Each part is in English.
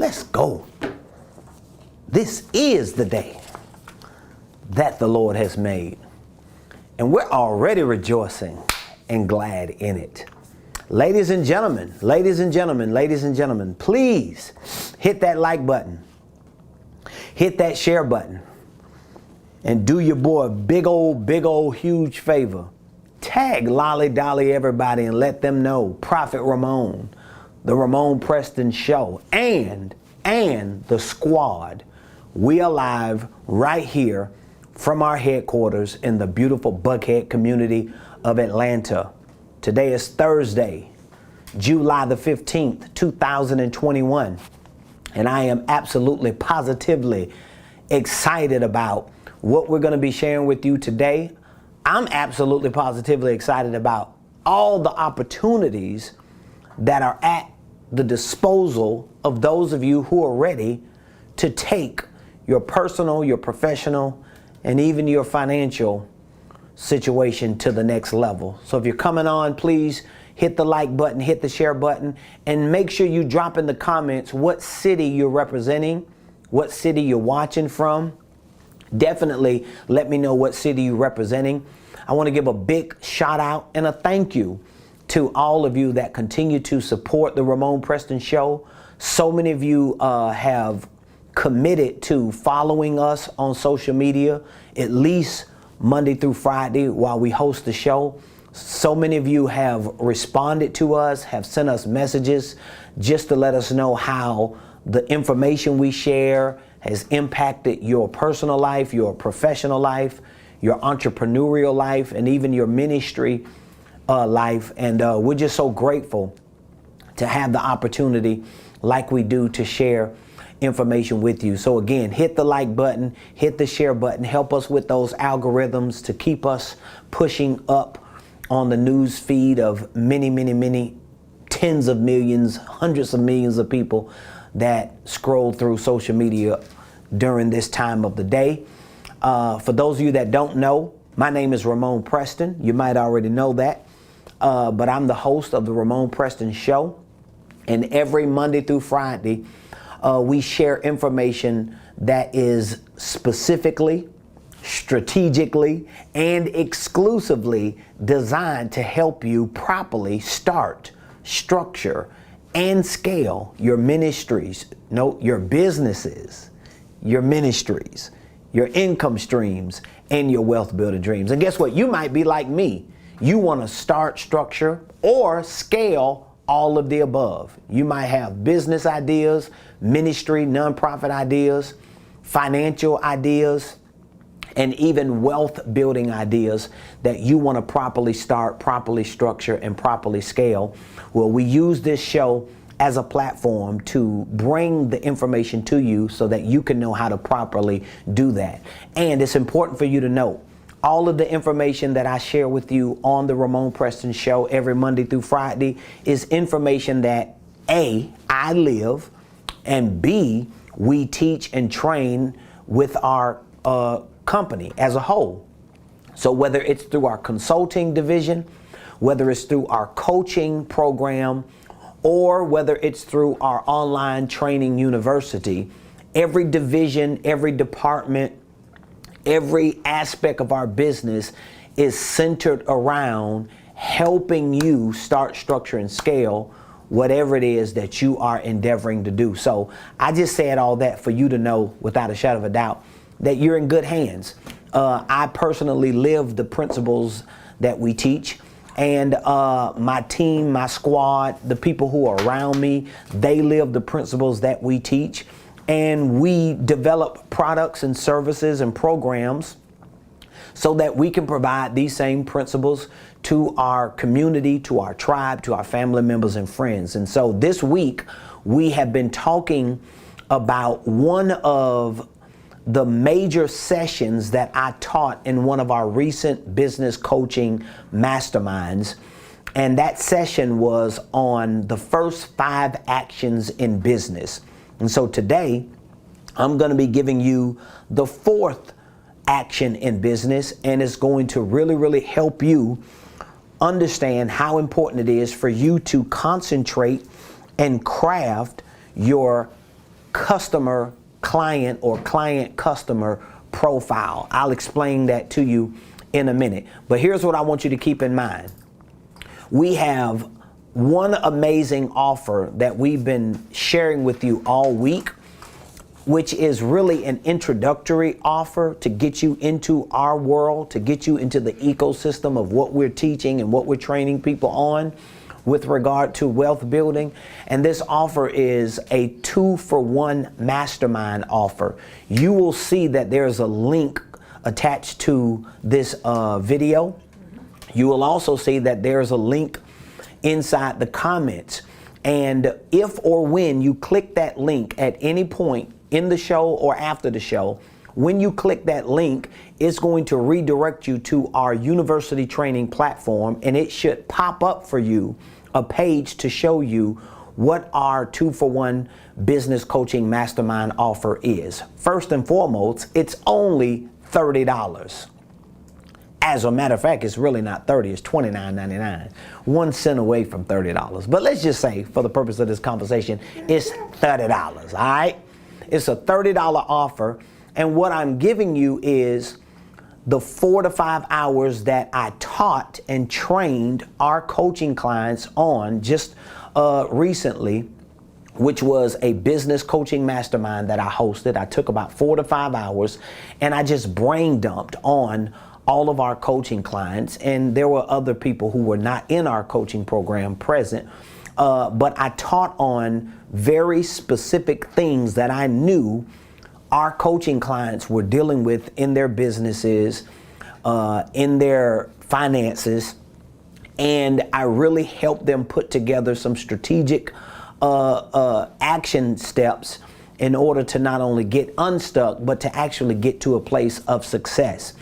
Let's go. This is the day that the Lord has made, and we're already rejoicing and glad in it. Ladies and gentlemen, please hit that like button, hit that share button, and do your boy a big old, huge favor. Tag Lolly Dolly everybody and let them know Prophet Ramon, the Ramon Preston Show, and the squad. We are live right here from our headquarters in the beautiful Buckhead community of Atlanta. Today is Thursday, July the 15th, 2021. And I am absolutely positively excited about what we're going to be sharing with you today. I'm absolutely positively excited about all the opportunities that are at the disposal of those of you who are ready to take your personal, your professional, and even your financial situation to the next level. So if you're coming on, please hit the like button, hit the share button, and make sure you drop in the comments what city you're representing, what city you're watching from. Definitely let me know what city you're representing. I want to give a big shout out and a thank you to all of you that continue to support the Ramon Preston Show. So many of you have committed to following us on social media, at least Monday through Friday while we host the show. So many of you have responded to us, have sent us messages just to let us know how the information we share has impacted your personal life, your professional life, your entrepreneurial life, and even your ministry life. And we're just so grateful to have the opportunity like we do to share information with you. So again, hit the like button, hit the share button, help us with those algorithms to keep us pushing up on the news feed of many tens of millions, hundreds of millions of people that scroll through social media during this time of the day. For those of you that don't know, my name is Ramon Preston. You might already know that, but I'm the host of the Ramon Preston Show. And every Monday through Friday, we share information that is specifically, strategically, and exclusively designed to help you properly start, structure, and scale your ministries, your businesses, your ministries, your income streams, and your wealth building dreams. And guess what? You might be like me. You want to start, structure, or scale all of the above. You might have business ideas, ministry, nonprofit ideas, financial ideas, and even wealth building ideas that you want to properly start, properly structure, and properly scale. Well, we use this show as a platform to bring the information to you so that you can know how to properly do that. And it's important for you to know all of the information that I share with you on the Ramon Preston Show every Monday through Friday is information that A, I live, and B, we teach and train with our company as a whole. So whether it's through our consulting division, whether it's through our coaching program, or whether it's through our online training university, every division, every department, every aspect of our business is centered around helping you start, structure, and scale whatever it is that you are endeavoring to do. So I just said all that for you to know without a shadow of a doubt that you're in good hands. I personally live the principles that we teach, and my team, my squad, the people who are around me, they live the principles that we teach. And we develop products and services and programs so that we can provide these same principles to our community, to our tribe, to our family members and friends. And so this week, we have been talking about one of the major sessions that I taught in one of our recent business coaching masterminds. And that session was on the first 5 actions in business. And so today, I'm going to be giving you the 4th action in business, and it's going to really help you understand how important it is for you to concentrate and craft your customer client or client customer profile. I'll explain that to you in a minute. But here's what I want you to keep in mind. We have one amazing offer that we've been sharing with you all week, which is really an introductory offer to get you into our world, to get you into the ecosystem of what we're teaching and what we're training people on with regard to wealth building. And this offer is a 2-for-1 mastermind offer. You will see that there's a link attached to this video. You will also see that there's a link inside the comments. And if or when you click that link at any point in the show or after the show, when you click that link, it's going to redirect you to our university training platform, and it should pop up for you a page to show you what our 2-for-1 business coaching mastermind offer is. First and foremost, it's only $30. As a matter of fact, it's really not $30, it's $29.99. 1 cent away from $30. But let's just say, for the purpose of this conversation, it's $30, all right? It's a $30 offer, and what I'm giving you is the 4 to 5 hours that I taught and trained our coaching clients on just recently, which was a business coaching mastermind that I hosted. I took about 4 to 5 hours, and I just brain dumped on all of our coaching clients, and there were other people who were not in our coaching program present, but I taught on very specific things that I knew our coaching clients were dealing with in their businesses, in their finances, and I really helped them put together some strategic action steps in order to not only get unstuck, but to actually get to a place of success.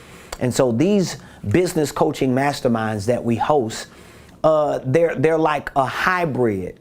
And so these business coaching masterminds that we host, they're like a hybrid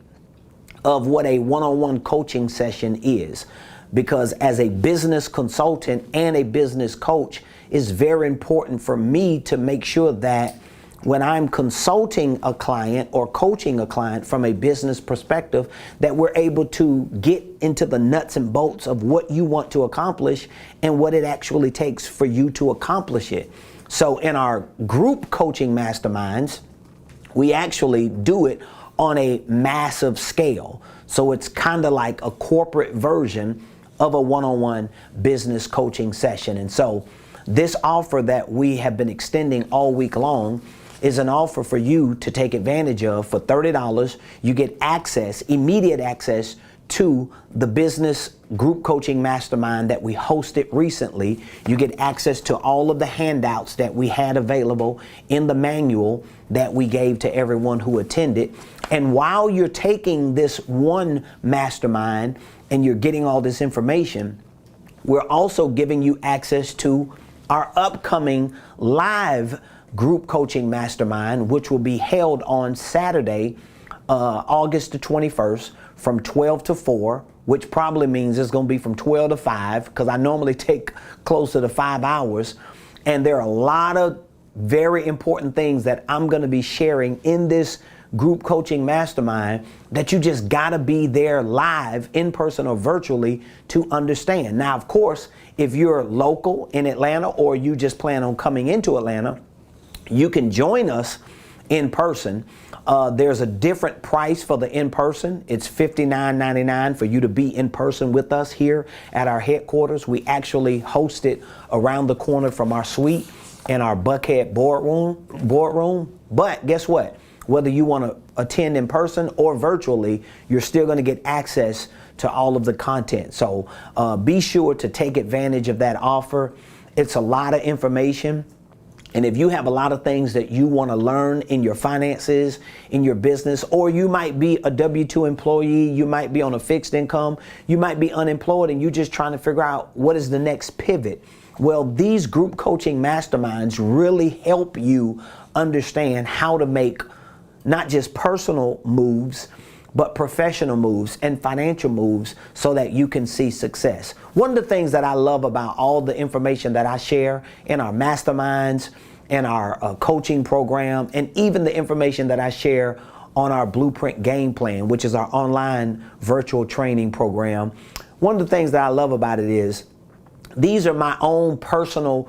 of what a one-on-one coaching session is. Because as a business consultant and a business coach, it's very important for me to make sure that when I'm consulting a client or coaching a client from a business perspective, that we're able to get into the nuts and bolts of what you want to accomplish and what it actually takes for you to accomplish it. So in our group coaching masterminds, we actually do it on a massive scale. So it's kind of like a corporate version of a one-on-one business coaching session. And so this offer that we have been extending all week long is an offer for you to take advantage of. For $30, you get access, immediate access to the business group coaching mastermind that we hosted recently. You get access to all of the handouts that we had available in the manual that we gave to everyone who attended. And while you're taking this one mastermind and you're getting all this information, we're also giving you access to our upcoming live group coaching mastermind, which will be held on Saturday, August the 21st from 12 to 4, which probably means it's going to be from 12 to 5, because I normally take closer to 5 hours. And there are a lot of very important things that I'm going to be sharing in this group coaching mastermind that you just got to be there live, in person or virtually, to understand. Now, of course, if you're local in Atlanta or you just plan on coming into Atlanta, you can join us in person. There's a different price for the in-person. It's $59.99 for you to be in person with us here at our headquarters. We actually host it around the corner from our suite in our Buckhead boardroom. But guess what? Whether you want to attend in person or virtually, you're still going to get access to all of the content. So be sure to take advantage of that offer. It's a lot of information. And if you have a lot of things that you want to learn in your finances, in your business, or you might be a W-2 employee, you might be on a fixed income, you might be unemployed, and you're just trying to figure out what is the next pivot. Well, these group coaching masterminds really help you understand how to make not just personal moves, but professional moves and financial moves so that you can see success. One of the things that I love about all the information that I share in our masterminds, in our coaching program, and even the information that I share on our Blueprint Game Plan, which is our online virtual training program, one of the things that I love about it is these are my own personal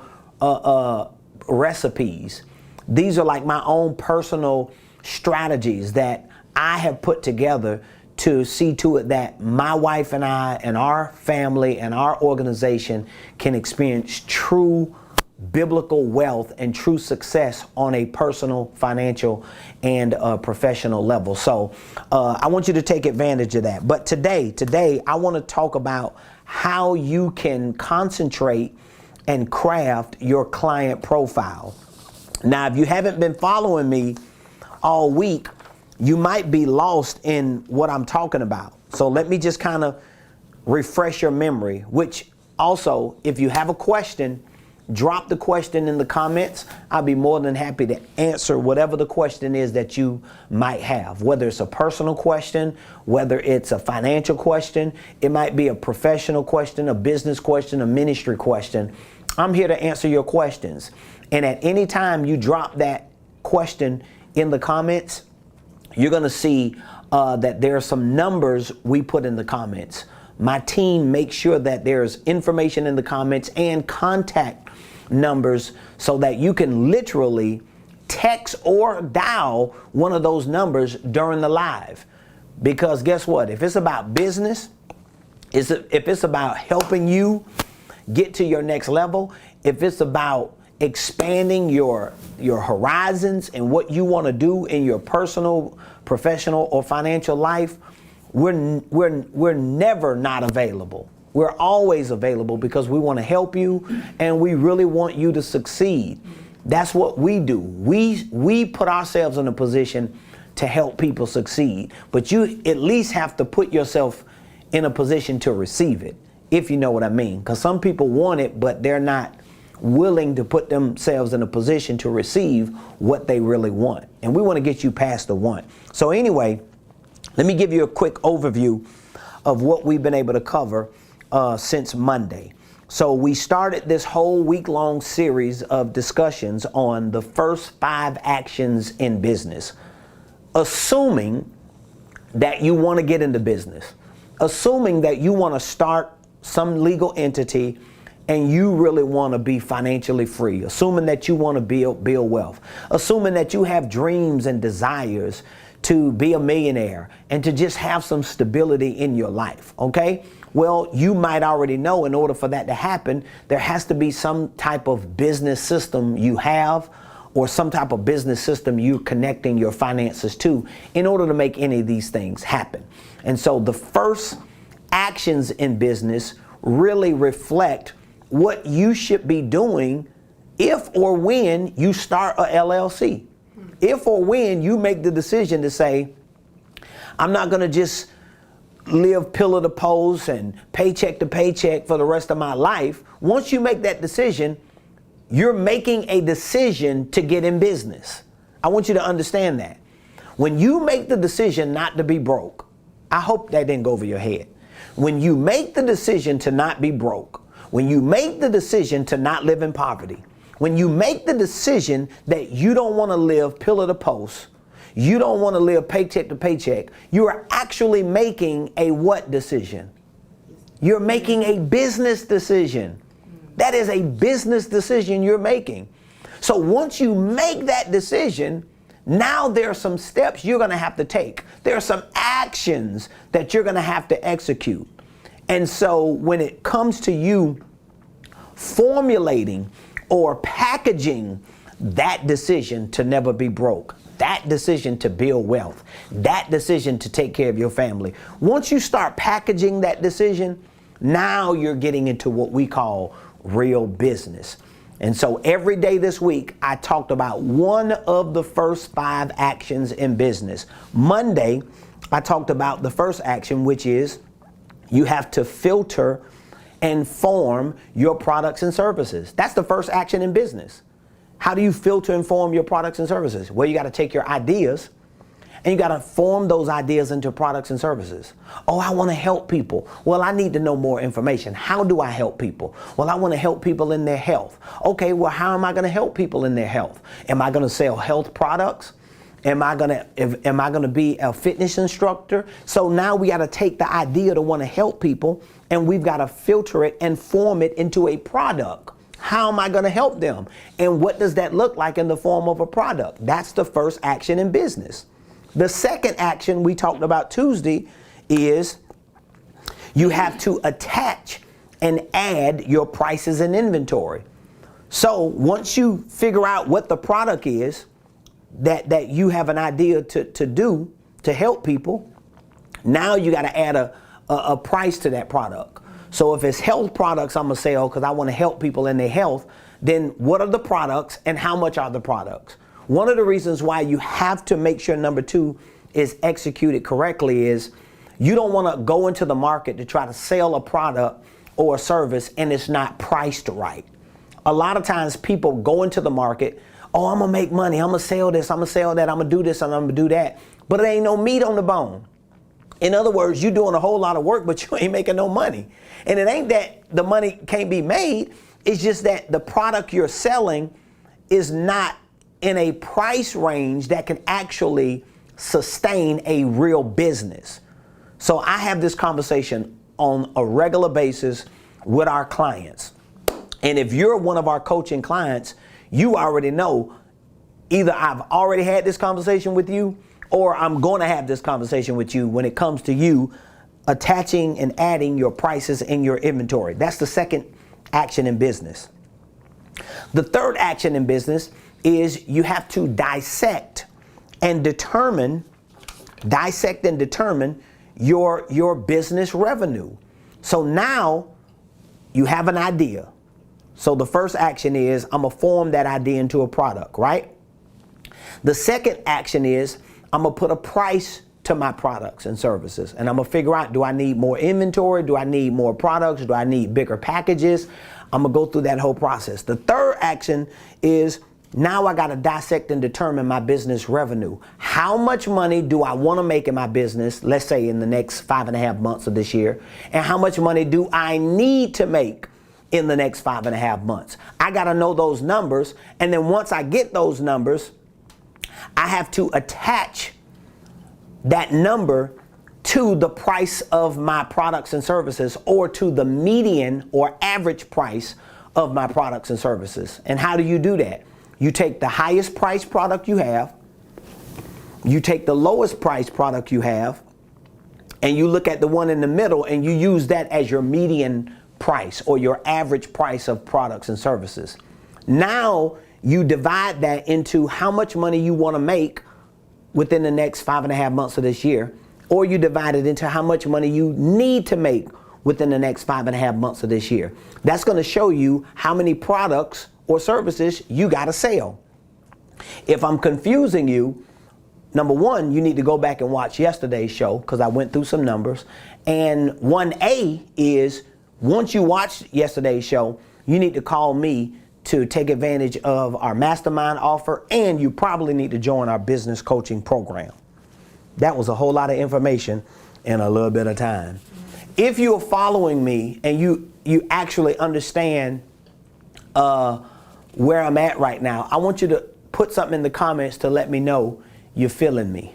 recipes. These are like my own personal strategies that I have put together to see to it that my wife and I and our family and our organization can experience true biblical wealth and true success on a personal, financial, and professional level. So I want you to take advantage of that. But today I want to talk about how you can concentrate and craft your client profile. Now, if you haven't been following me all week, you might be lost in what I'm talking about. So let me just kind of refresh your memory, which also, if you have a question, drop the question in the comments. I'll be more than happy to answer whatever the question is that you might have, whether it's a personal question, whether it's a financial question, it might be a professional question, a business question, a ministry question. I'm here to answer your questions. And at any time you drop that question in the comments, you're going to see that there are some numbers we put in the comments. My team makes sure that there's information in the comments and contact numbers so that you can literally text or dial one of those numbers during the live. Because guess what? If it's about business, if it's about helping you get to your next level, if it's about expanding your horizons and what you want to do in your personal, professional, or financial life, we're never not available. We're always available because we want to help you and we really want you to succeed. That's what we do. We put ourselves in a position to help people succeed, but you at least have to put yourself in a position to receive it, if you know what I mean. Because some people want it, but they're not willing to put themselves in a position to receive what they really want. And we want to get you past the want. So anyway, let me give you a quick overview of what we've been able to cover since Monday. So we started this whole week-long series of discussions on the first 5 actions in business, assuming that you want to get into business, assuming that you want to start some legal entity and you really want to be financially free, assuming that you want to build wealth, assuming that you have dreams and desires to be a millionaire and to just have some stability in your life, okay? Well, you might already know in order for that to happen, there has to be some type of business system you have or some type of business system you're connecting your finances to in order to make any of these things happen. And so the first actions in business really reflect what you should be doing if or when you start a LLC. If or when you make the decision to say, I'm not going to just live pillar to post and paycheck to paycheck for the rest of my life. Once you make that decision, you're making a decision to get in business. I want you to understand that. When you make the decision not to be broke, I hope that didn't go over your head. When you make the decision to not be broke, when you make the decision to not live in poverty, when you make the decision that you don't want to live pillar to post, you don't want to live paycheck to paycheck, you are actually making a what decision? You're making a business decision. That is a business decision you're making. So once you make that decision, now there are some steps you're going to have to take. There are some actions that you're going to have to execute. And so when it comes to you formulating or packaging that decision to never be broke, that decision to build wealth, that decision to take care of your family, once you start packaging that decision, now you're getting into what we call real business. And so every day this week, I talked about one of the first 5 actions in business. Monday, I talked about the first action, which is you have to filter and form your products and services. That's the first action in business. How do you filter and form your products and services? Well, you got to take your ideas and you got to form those ideas into products and services. Oh, I want to help people. Well, I need to know more information. How do I help people? Well, I want to help people in their health. Okay, well, how am I going to help people in their health? Am I going to sell health products? Am I gonna be a fitness instructor? So now we got to take the idea to want to help people, and we've got to filter it and form it into a product. How am I going to help them? And what does that look like in the form of a product? That's the first action in business. The second action we talked about Tuesday is you have to attach and add your prices and inventory. So once you figure out what the product is that you have an idea to do to help people, now you got to add a price to that product. So if it's health products I'm going to sell because I want to help people in their health, then what are the products and how much are the products? One of the reasons why you have to make sure number 2 is executed correctly is you don't want to go into the market to try to sell a product or a service and it's not priced right. A lot of times people go into the market, oh, I'm going to make money, I'm going to sell this, I'm going to sell that, I'm going to do this and I'm going to do that. But it ain't no meat on the bone. In other words, you're doing a whole lot of work, but you ain't making no money. And it ain't that the money can't be made. It's just that the product you're selling is not in a price range that can actually sustain a real business. So I have this conversation on a regular basis with our clients. And if you're one of our coaching clients, you already know either I've already had this conversation with you or I'm going to have this conversation with you when it comes to you attaching and adding your prices in your inventory. That's the second action in business. The third action in business is you have to dissect and determine your business revenue. So now you have an idea. So the first action is I'm going to form that idea into a product, right? The second action is I'm going to put a price to my products and services. And I'm going to figure out, do I need more inventory? Do I need more products? Do I need bigger packages? I'm going to go through that whole process. The third action is now I got to dissect and determine my business revenue. How much money do I want to make in my business, let's say in the next 5.5 months of this year? And how much money do I need to make in the next 5.5 months? I got to know those numbers. And then once I get those numbers, I have to attach that number to the price of my products and services or to the median or average price of my products and services. And how do you do that? You take the highest price product you have, you take the lowest price product you have, and you look at the one in the middle and you use that as your median price or your average price of products and services. Now you divide that into how much money you want to make within the next 5.5 months of this year, or you divide it into how much money you need to make within the next 5.5 months of this year. That's going to show you how many products or services you got to sell. If I'm confusing you, number one, you need to go back and watch yesterday's show because I went through some numbers. And 1A is once you watch yesterday's show, you need to call me to take advantage of our mastermind offer, and you probably need to join our business coaching program. That was a whole lot of information in a little bit of time. If you are following me and you actually understand where I'm at right now, I want you to put something in the comments to let me know you're feeling me.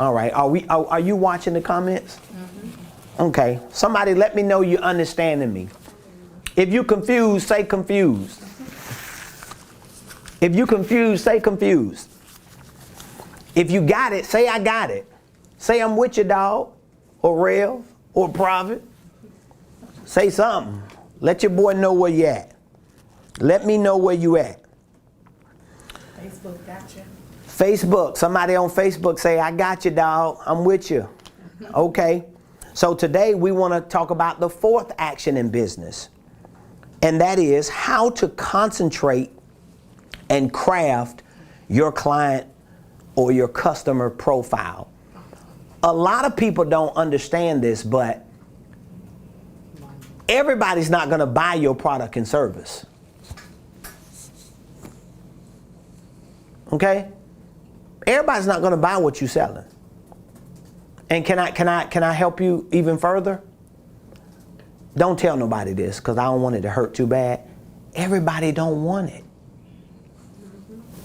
All right, are you watching the comments? Mm-hmm. Okay, somebody let me know you're understanding me. If you're confused, say confused. If you're confused, say confused. If you got it, say I got it. Say I'm with you, dog, or Rev, or Prophet. Say something. Let your boy know where you at. Let me know where you at. Facebook got you. Facebook, somebody on Facebook say, I got you, dog. I'm with you. Okay. So today we want to talk about the fourth action in business. And that is how to concentrate and craft your client or your customer profile. A lot of people don't understand this, but everybody's not going to buy your product and service. Okay? Everybody's not going to buy what you're selling. And can I help you even further? Don't tell nobody this because I don't want it to hurt too bad. Everybody don't want it.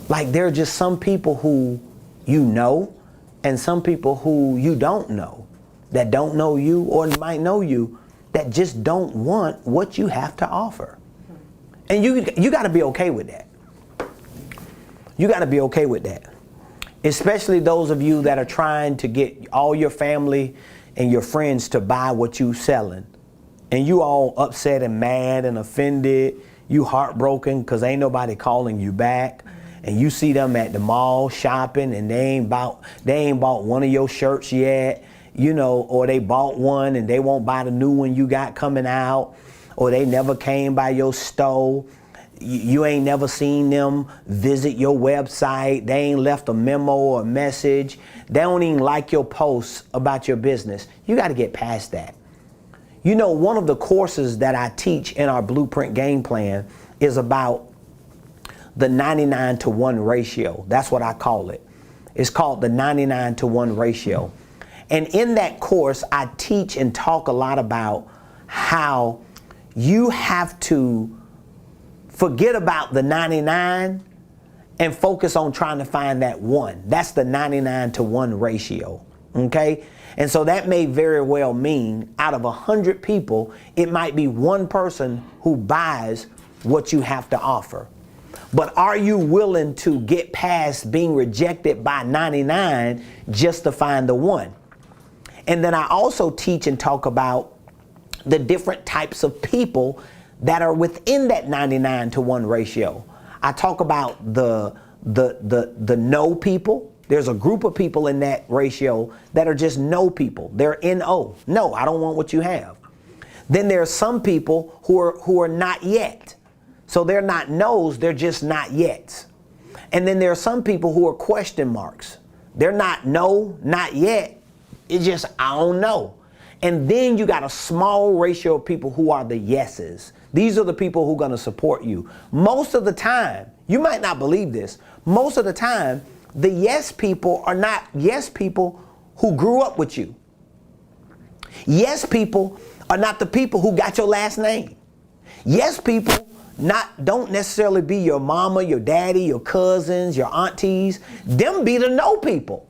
Like there are just some people who you know, and some people who you don't know, that don't know you or might know you, that just don't want what you have to offer. And you got to be okay with that. You got to be okay with that. Especially those of you that are trying to get all your family and your friends to buy what you selling. And you all upset and mad and offended. You heartbroken because ain't nobody calling you back. And you see them at the mall shopping and they ain't bought one of your shirts yet, you know, or they bought one and they won't buy the new one you got coming out, or they never came by your store. You ain't never seen them visit your website. They ain't left a memo or a message. They don't even like your posts about your business. You got to get past that. You know, one of the courses that I teach in our Blueprint Game Plan is about the 99-to-1 ratio. That's what I call it. It's called the 99-to-1 ratio. And in that course, I teach and talk a lot about how you have to forget about the 99 and focus on trying to find that one. That's the 99-to-1 ratio, okay? And so that may very well mean out of 100 people, it might be one person who buys what you have to offer. But are you willing to get past being rejected by 99 just to find the one? And then I also teach and talk about the different types of people that are within that 99-to-1 ratio. I talk about the no people. There's a group of people in that ratio that are just no people. They're N-O. No, I don't want what you have. Then there are some people who are not yet. So they're not no's, they're just not yet. And then there are some people who are question marks. They're not no, not yet. It's just, I don't know. And then you got a small ratio of people who are the yeses. These are the people who are going to support you. Most of the time, you might not believe this, most of the time, the yes people are not yes people who grew up with you. Yes people are not the people who got your last name. Yes people don't necessarily be your mama, your daddy, your cousins, your aunties. Them be the no people.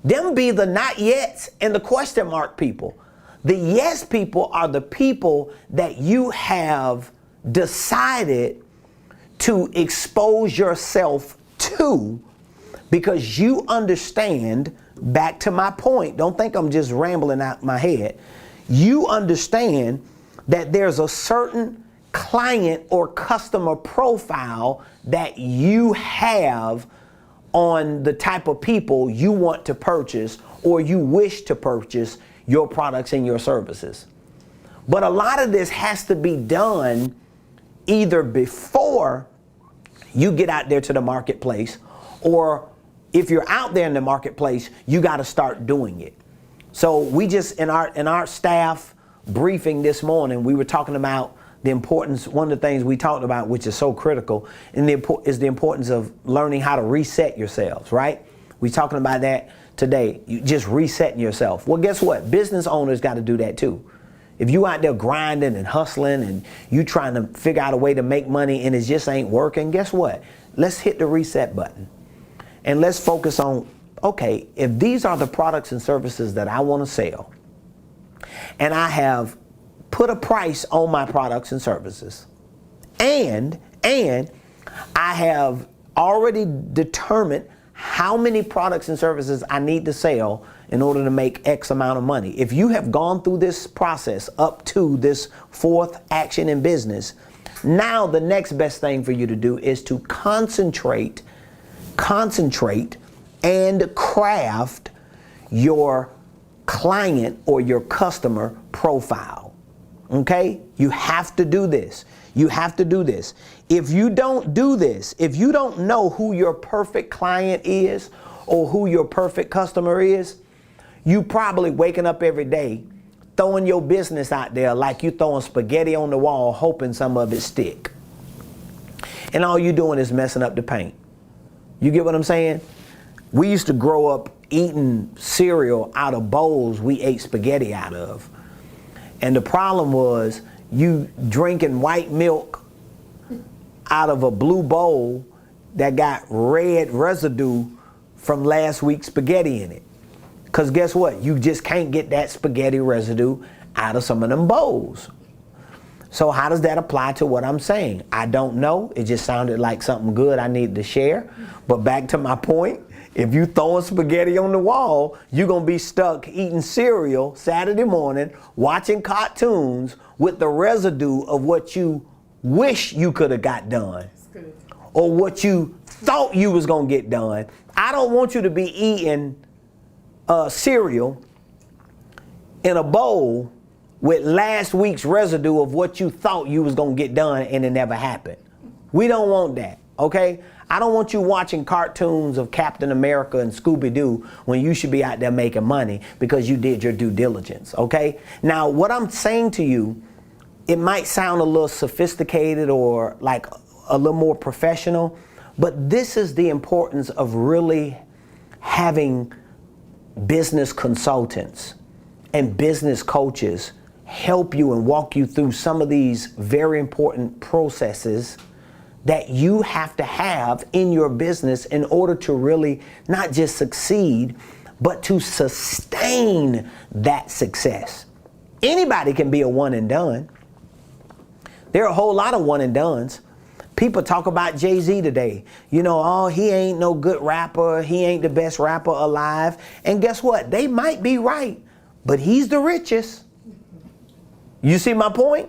Them be the not yets and the question mark people. The yes people are the people that you have decided to expose yourself to because you understand, back to my point, don't think I'm just rambling out my head. You understand that there's a certain client or customer profile that you have on the type of people you want to purchase or you wish to purchase your products and your services. But a lot of this has to be done either before you get out there to the marketplace, or if you're out there in the marketplace, you got to start doing it. So we just, in our staff briefing this morning, we were talking about the importance, one of the things we talked about, which is so critical, is the importance of learning how to reset yourselves, right? We're talking about that today, you just resetting yourself. Well, guess what? Business owners got to do that too. If you out there grinding and hustling and you trying to figure out a way to make money and it just ain't working, guess what? Let's hit the reset button and let's focus on, okay, if these are the products and services that I want to sell, and I have put a price on my products and services, and I have already determined how many products and services I need to sell in order to make X amount of money. If you have gone through this process up to this fourth action in business, now the next best thing for you to do is to concentrate and craft your client or your customer profile. Okay? You have to do this. You have to do this. If you don't do this, if you don't know who your perfect client is or who your perfect customer is, you probably waking up every day throwing your business out there like you throwing spaghetti on the wall hoping some of it stick. And all you doing is messing up the paint. You get what I'm saying? We used to grow up eating cereal out of bowls we ate spaghetti out of. And the problem was you drinking white milk out of a blue bowl that got red residue from last week's spaghetti in it. Because guess what? You just can't get that spaghetti residue out of some of them bowls. So how does that apply to what I'm saying? I don't know. It just sounded like something good I needed to share. But back to my point, if you throwing spaghetti on the wall, you're going to be stuck eating cereal Saturday morning, watching cartoons with the residue of what you wish you could have got done. Good. Or what you thought you was going to get done. I don't want you to be eating cereal in a bowl with last week's residue of what you thought you was going to get done and it never happened. We don't want that, okay? I don't want you watching cartoons of Captain America and Scooby-Doo when you should be out there making money because you did your due diligence, okay? Now, what I'm saying to you, it might sound a little sophisticated or like a little more professional, but this is the importance of really having business consultants and business coaches help you and walk you through some of these very important processes that you have to have in your business in order to really not just succeed, but to sustain that success. Anybody can be a one and done. There are a whole lot of one and dones. People talk about Jay-Z today. You know, oh, he ain't no good rapper. He ain't the best rapper alive. And guess what? They might be right, but he's the richest. You see my point?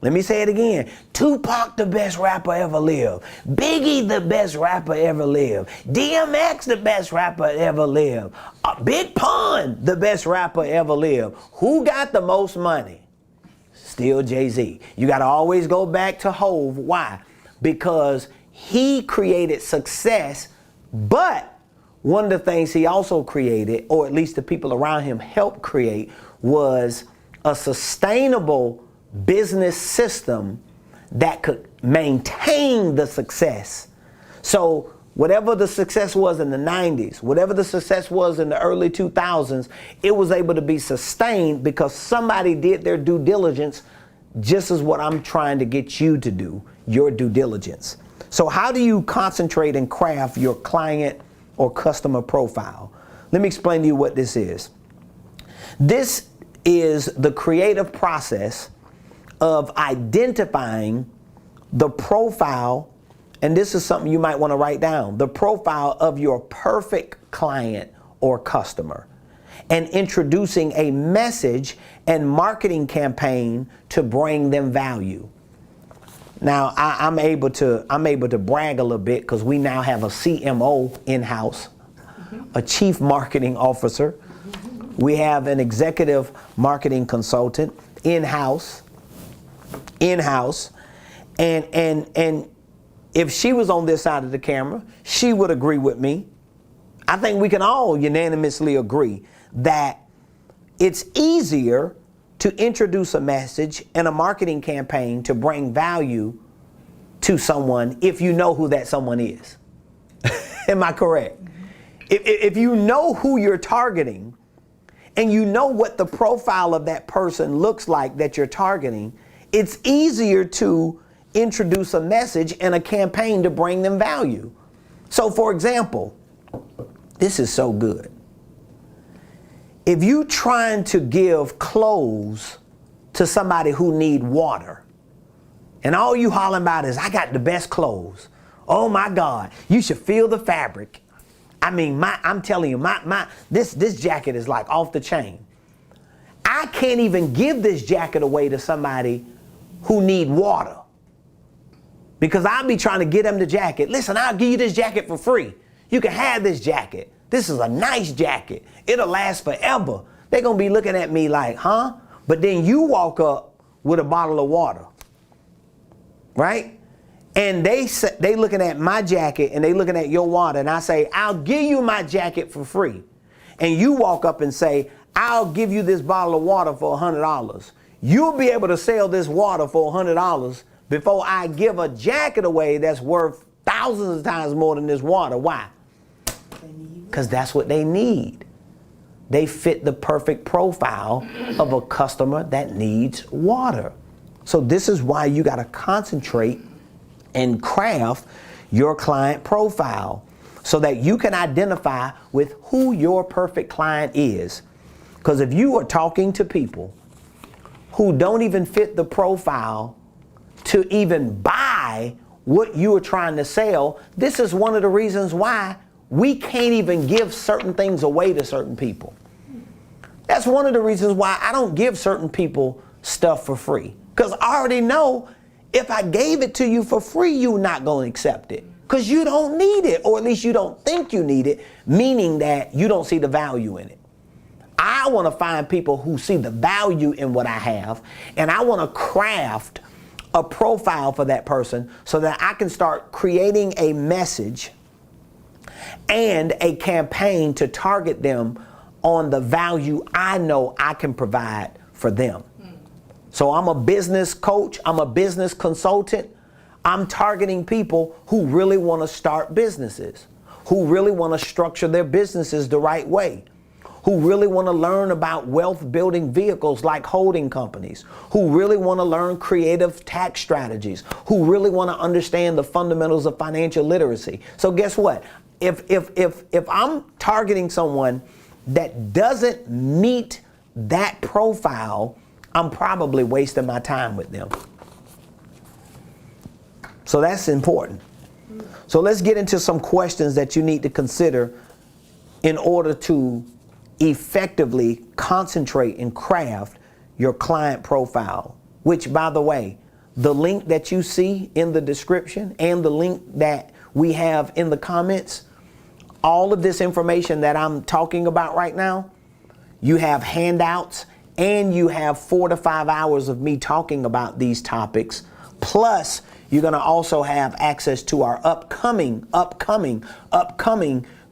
Let me say it again. Tupac, the best rapper ever lived. Biggie, the best rapper ever lived. DMX, the best rapper ever lived. Big Pun, the best rapper ever lived. Who got the most money? Still Jay-Z. You got to always go back to Hov. Why? Because he created success, but one of the things he also created, or at least the people around him helped create, was a sustainable business system that could maintain the success. So whatever the success was in the 90s, whatever the success was in the early 2000s, it was able to be sustained because somebody did their due diligence, just as what I'm trying to get you to do, your due diligence. So how do you concentrate and craft your client or customer profile? Let me explain to you what this is. This is the creative process of identifying the profile, and this is something you might want to write down, the profile of your perfect client or customer, and introducing a message and marketing campaign to bring them value. Now, I'm able to brag a little bit because we now have a CMO in-house, a chief marketing officer. We have an executive marketing consultant in-house. And if she was on this side of the camera, she would agree with me. I think we can all unanimously agree that it's easier to introduce a message and a marketing campaign to bring value to someone if you know who that someone is. Am I correct? If you know who you're targeting and you know what the profile of that person looks like that you're targeting, it's easier to introduce a message and a campaign to bring them value. So for example, this is so good. If you trying to give clothes to somebody who need water, and all you hollering about is, I got the best clothes. Oh my God, you should feel the fabric. I mean, I'm telling you, this jacket is like off the chain. I can't even give this jacket away to somebody who need water, because I'll be trying to get them the jacket. Listen, I'll give you this jacket for free. You can have this jacket. This is a nice jacket. It'll last forever. They're going to be looking at me like, huh? But then you walk up with a bottle of water, right? And they looking at my jacket and they looking at your water, and I say, I'll give you my jacket for free. And you walk up and say, I'll give you this bottle of water for $100. You'll be able to sell this water for $100 before I give a jacket away that's worth thousands of times more than this water. Why? Because that's what they need. They fit the perfect profile of a customer that needs water. So this is why you got to concentrate and craft your client profile. so that you can identify with who your perfect client is. Because if you are talking to people who don't even fit the profile to even buy what you are trying to sell, this is one of the reasons why we can't even give certain things away to certain people. That's one of the reasons why I don't give certain people stuff for free. Because I already know if I gave it to you for free, you're not going to accept it. Because you don't need it, or at least you don't think you need it, meaning that you don't see the value in it. I want to find people who see the value in what I have, and I want to craft a profile for that person so that I can start creating a message and a campaign to target them on the value I know I can provide for them. So I'm a business coach, I'm a business consultant. I'm targeting people who really want to start businesses, who really want to structure their businesses the right way, who really want to learn about wealth building vehicles like holding companies, who really want to learn creative tax strategies, who really want to understand the fundamentals of financial literacy. So guess what? If I'm targeting someone that doesn't meet that profile, I'm probably wasting my time with them. So that's important. So let's get into some questions that you need to consider in order to effectively concentrate and craft your client profile, which, by the way, the link that you see in the description and the link that we have in the comments, all of this information that I'm talking about right now, you have handouts and you have 4 to 5 hours of me talking about these topics. Plus, you're going to also have access to our upcoming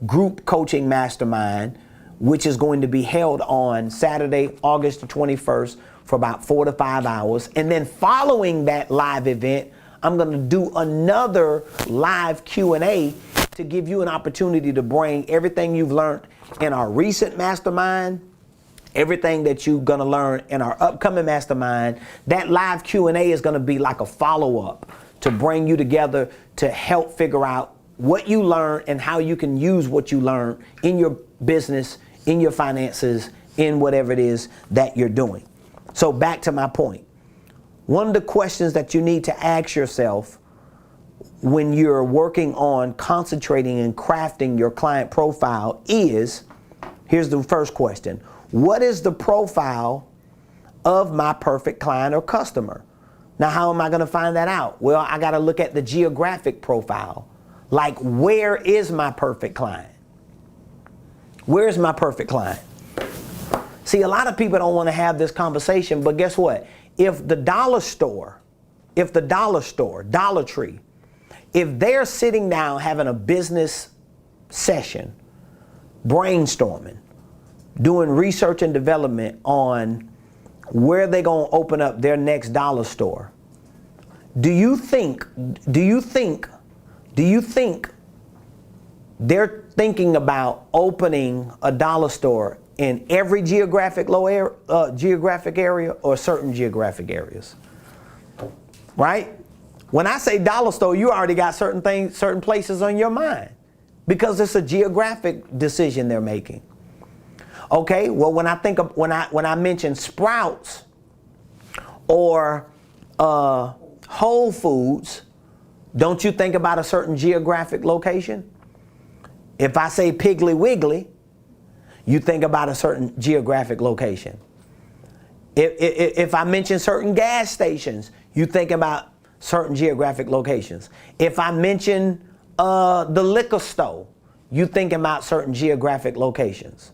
group coaching mastermind, which is going to be held on Saturday, August the 21st for about 4 to 5 hours. And then following that live event, I'm going to do another live Q&A to give you an opportunity to bring everything you've learned in our recent mastermind, everything that you're going to learn in our upcoming mastermind. That live Q&A is going to be like a follow-up to bring you together to help figure out what you learn and how you can use what you learn in your business, in your finances, in whatever it is that you're doing. So back to my point. One of the questions that you need to ask yourself when you're working on concentrating and crafting your client profile is, here's the first question. What is the profile of my perfect client or customer? Now, how am I going to find that out? Well, I got to look at the geographic profile. Like, where is my perfect client? Where's my perfect client? See, a lot of people don't want to have this conversation, but guess what? If the dollar store, Dollar Tree, if they're sitting down having a business session, brainstorming, doing research and development on where they're going to open up their next dollar store, do you think they're thinking about opening a dollar store in every geographic area or certain geographic areas? Right? When I say dollar store, you already got certain things, certain places on your mind because it's a geographic decision they're making. Okay, well, when I mention Sprouts or Whole Foods, don't you think about a certain geographic location? If I say Piggly Wiggly, you think about a certain geographic location. If I mention certain gas stations, you think about certain geographic locations. If I mention the liquor store, you think about certain geographic locations.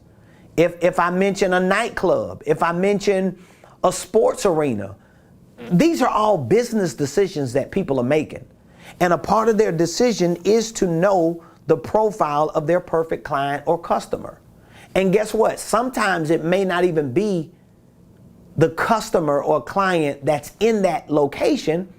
If I mention a nightclub, if I mention a sports arena, these are all business decisions that people are making. And a part of their decision is to know the profile of their perfect client or customer. And guess what? Sometimes it may not even be the customer or client that's in that location.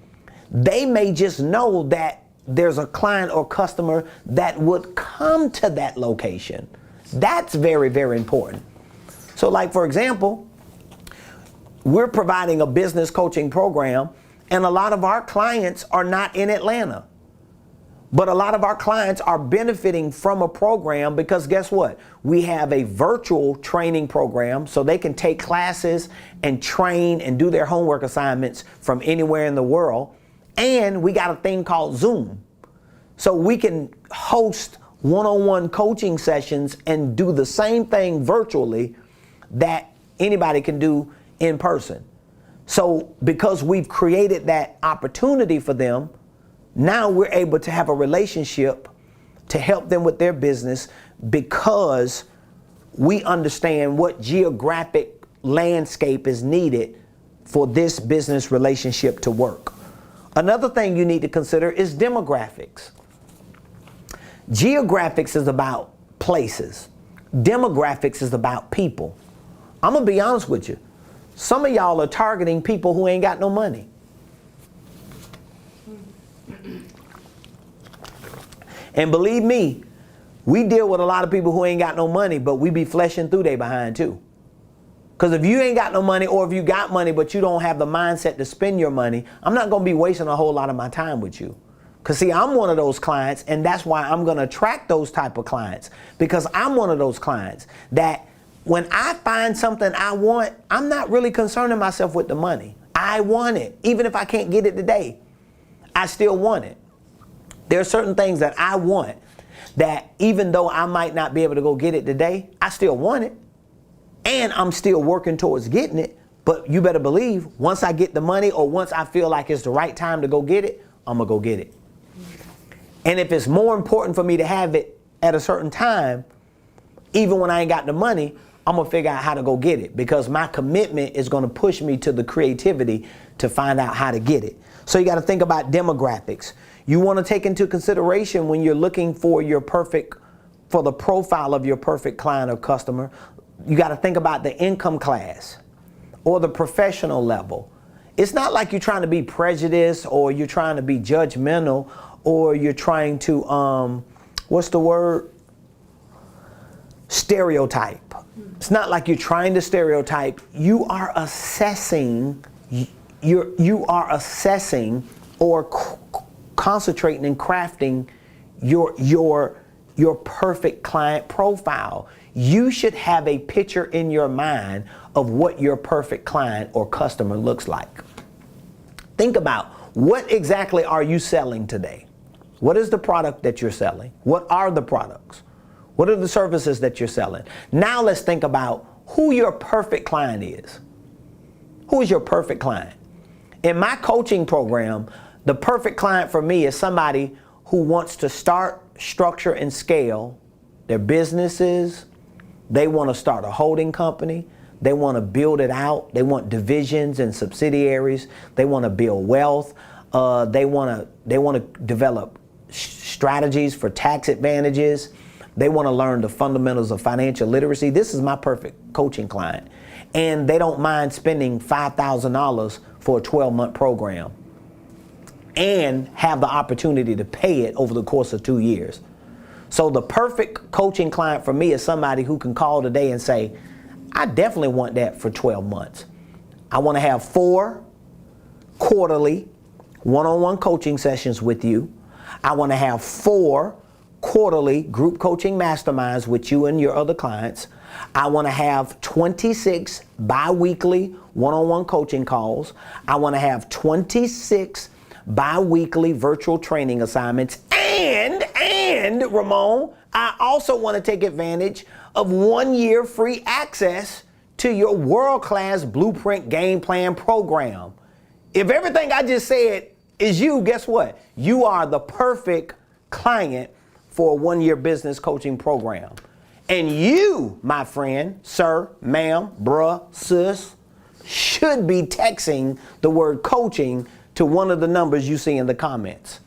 They may just know that there's a client or customer that would come to that location. That's very, very important. So like, for example, we're providing a business coaching program and a lot of our clients are not in Atlanta. But a lot of our clients are benefiting from a program because guess what? We have a virtual training program so they can take classes and train and do their homework assignments from anywhere in the world. And we got a thing called Zoom. So we can host one-on-one coaching sessions and do the same thing virtually that anybody can do in person. So because we've created that opportunity for them, now we're able to have a relationship to help them with their business because we understand what geographic landscape is needed for this business relationship to work. Another thing you need to consider is demographics. Geographics is about places. Demographics is about people. I'm gonna be honest with you. Some of y'all are targeting people who ain't got no money. And believe me, we deal with a lot of people who ain't got no money, but we be fleshing through they behind too. Because if you ain't got no money, or if you got money but you don't have the mindset to spend your money, I'm not gonna be wasting a whole lot of my time with you. Because see, I'm one of those clients, and that's why I'm gonna attract those type of clients. Because I'm one of those clients that when I find something I want, I'm not really concerning myself with the money. I want it. Even if I can't get it today, I still want it. There are certain things that I want that even though I might not be able to go get it today, I still want it. And I'm still working towards getting it. But you better believe once I get the money or once I feel like it's the right time to go get it, I'm gonna go get it. And if it's more important for me to have it at a certain time, even when I ain't got the money, I'm gonna figure out how to go get it because my commitment is gonna push me to the creativity to find out how to get it. So you gotta think about demographics. You wanna take into consideration when you're looking for for the profile of your perfect client or customer, you gotta think about the income class or the professional level. It's not like you're trying to be prejudiced or you're trying to be judgmental or you're trying to, stereotype. It's not like you're trying to stereotype. You are assessing, you are assessing or concentrating and crafting your perfect client profile. You should have a picture in your mind of what your perfect client or customer looks like. Think about what exactly are you selling today? What is the product that you're selling? What are the products? What are the services that you're selling? Now let's think about who your perfect client is. Who is your perfect client? In my coaching program, the perfect client for me is somebody who wants to start, structure, and scale their businesses. They want to start a holding company. They want to build it out. They want divisions and subsidiaries. They want to build wealth. They want to develop strategies for tax advantages. They want to learn the fundamentals of financial literacy. This is my perfect coaching client. And they don't mind spending $5,000 for a 12-month program and have the opportunity to pay it over the course of 2 years. So the perfect coaching client for me is somebody who can call today and say, I definitely want that for 12 months. I want to have 4 quarterly one-on-one coaching sessions with you. I want to have 4 quarterly group coaching masterminds with you and your other clients. I want to have 26 bi-weekly one-on-one coaching calls. I want to have 26 bi-weekly virtual training assignments. And Ramon, I also want to take advantage of 1 year free access to your world-class blueprint game plan program. If everything I just said is you, guess what? You are the perfect client for a 1 year business coaching program. And you, my friend, sir, ma'am, bruh, sis, should be texting the word coaching to one of the numbers you see in the comments.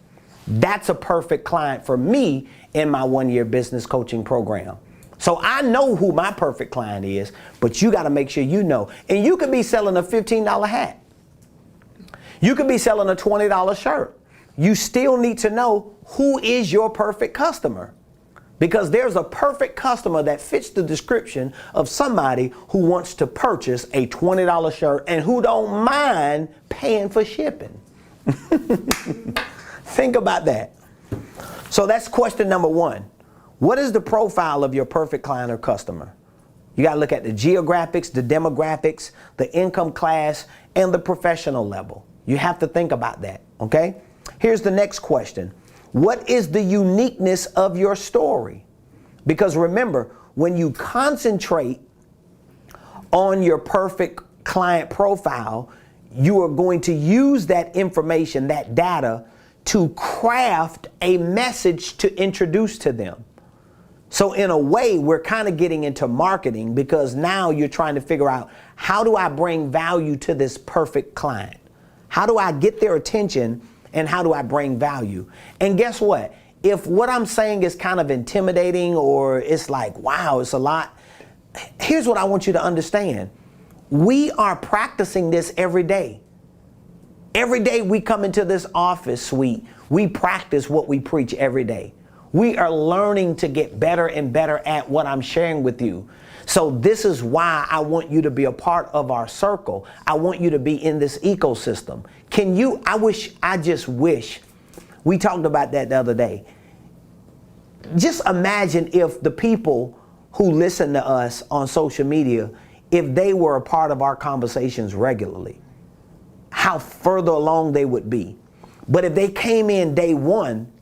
That's a perfect client for me in my 1 year business coaching program. So I know who my perfect client is, but you got to make sure you know. And you could be selling a $15 hat. You could be selling a $20 shirt. You still need to know who is your perfect customer. Because there's a perfect customer that fits the description of somebody who wants to purchase a $20 shirt and who don't mind paying for shipping. Think about that. So that's question number one. What is the profile of your perfect client or customer? You got to look at the geographics, the demographics, the income class, and the professional level. You have to think about that, okay? Here's the next question. What is the uniqueness of your story? Because remember, when you concentrate on your perfect client profile, you are going to use that information, that data, to craft a message to introduce to them. So in a way, we're kind of getting into marketing, because now you're trying to figure out, how do I bring value to this perfect client? How do I get their attention, and how do I bring value? And guess what? If what I'm saying is kind of intimidating, or it's like, wow, it's a lot, here's what I want you to understand. We are practicing this every day. Every day we come into this office suite, we practice what we preach every day. We are learning to get better and better at what I'm sharing with you. So this is why I want you to be a part of our circle. I want you to be in this ecosystem. I just wish, we talked about that the other day. Just imagine if the people who listen to us on social media, if they were a part of our conversations regularly, how further along they would be. But if they came in day one,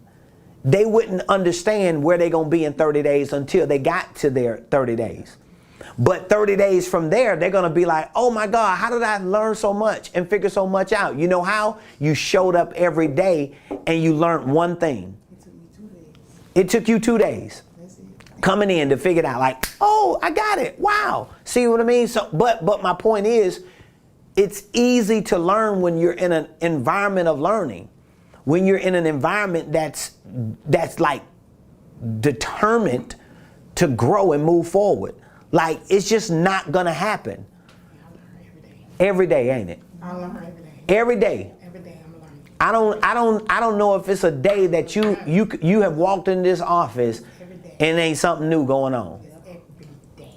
they wouldn't understand where they're going to be in 30 days until they got to their 30 days. But 30 days from there, they're going to be like, oh my God, how did I learn so much and figure so much out? You know how? You showed up every day and you learned one thing. It took me 2 days. It took you 2 days. That's it. Coming in to figure it out, like, oh, I got it. Wow. See what I mean? So, but my point is, it's easy to learn when you're in an environment of learning. When you're in an environment that's like determined to grow and move forward. Like, it's just not gonna happen. I learn every day. Every day, ain't it? I learn every day. Every day. Every day I'm learning. I don't know if it's a day that you have walked in this office Every day. and ain't something new going on. It's every day.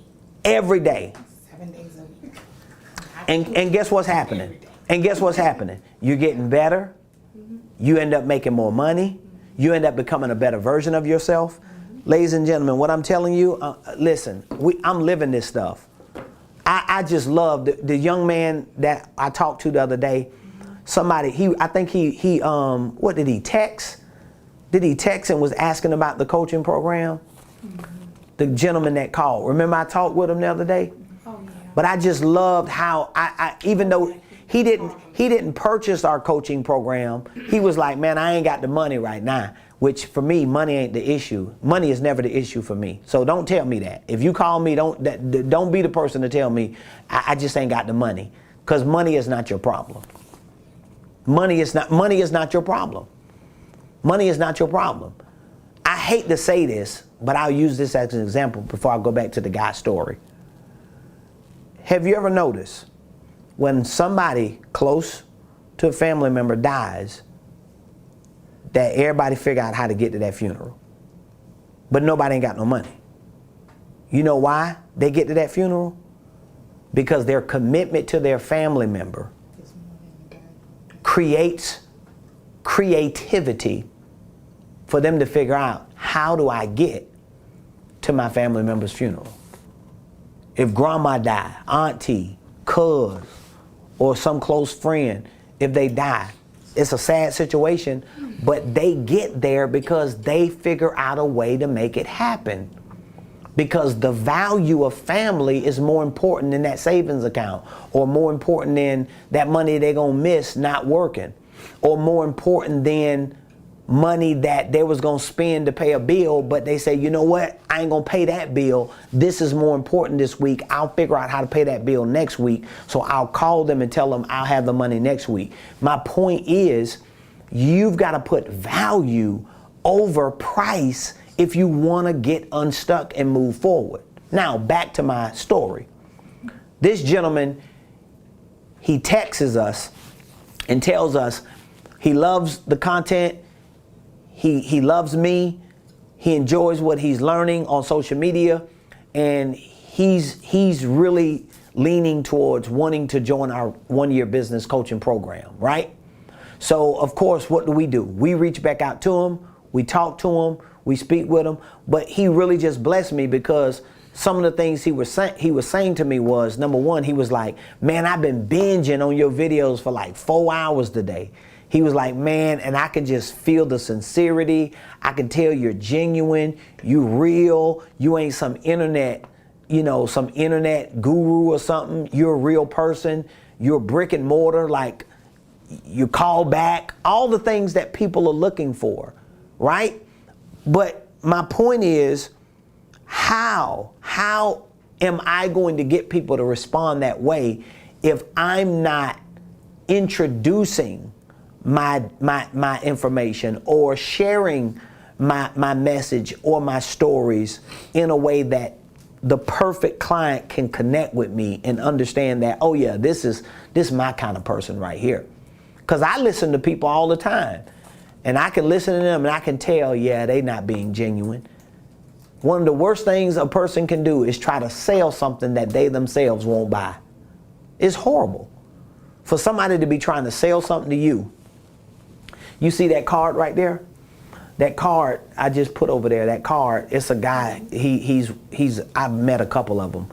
Every day. 7 days a week. And guess what's happening? And guess what's happening? You're getting better. You end up making more money. You end up becoming a better version of yourself. Ladies and gentlemen, what I'm telling you, listen, I'm living this stuff. I just love the young man that I talked to the other day. Somebody, I think he what did he text? Did he text and was asking about the coaching program? The gentleman that called. Remember I talked with him the other day? Oh, yeah. But I just loved how even though he didn't purchase our coaching program, he was like, man, I ain't got the money right now. Which for me, money ain't the issue. Money is never the issue for me. So don't tell me that. If you call me, don't be the person to tell me I just ain't got the money. Because money is not your problem. Money is not your problem. Money is not your problem. I hate to say this, but I'll use this as an example before I go back to the guy's story. Have you ever noticed when somebody close to a family member dies, that everybody figure out how to get to that funeral, but nobody ain't got no money? You know why they get to that funeral? Because their commitment to their family member creates creativity for them to figure out, how do I get to my family member's funeral? If grandma die, auntie, cuz, or some close friend, if they die, it's a sad situation, but they get there because they figure out a way to make it happen. Because the value of family is more important than that savings account, or more important than that money they're gonna miss not working, or more important than money that they was gonna spend to pay a bill, but they say, you know what, I ain't gonna pay that bill. This is more important this week. I'll figure out how to pay that bill next week. So I'll call them and tell them I'll have the money next week. My point is, you've got to put value over price if you want to get unstuck and move forward. Now, back to my story. This gentleman, he texts us and tells us he loves the content. He loves me. He enjoys what he's learning on social media, and he's really leaning towards wanting to join our one-year business coaching program, right? So of course, what do? We reach back out to him. We talk to him, we speak with him, but he really just blessed me because some of the things he was saying to me was, number one, he was like, man, I've been binging on your videos for like 4 hours today. He was like, man, and I can just feel the sincerity. I can tell you're genuine, you real, you ain't some internet, some internet guru or something. You're a real person. You're brick and mortar, like you call back, all the things that people are looking for, right? But my point is, how am I going to get people to respond that way if I'm not introducing my information or sharing my message or my stories in a way that the perfect client can connect with me and understand that, oh yeah, this is my kind of person right here. Because I listen to people all the time, and I can listen to them and I can tell, yeah, they not being genuine. One of the worst things a person can do is try to sell something that they themselves won't buy. It's horrible for somebody to be trying to sell something to you. You see that card right there? That card I just put over there, that card, it's a guy, I've met a couple of them,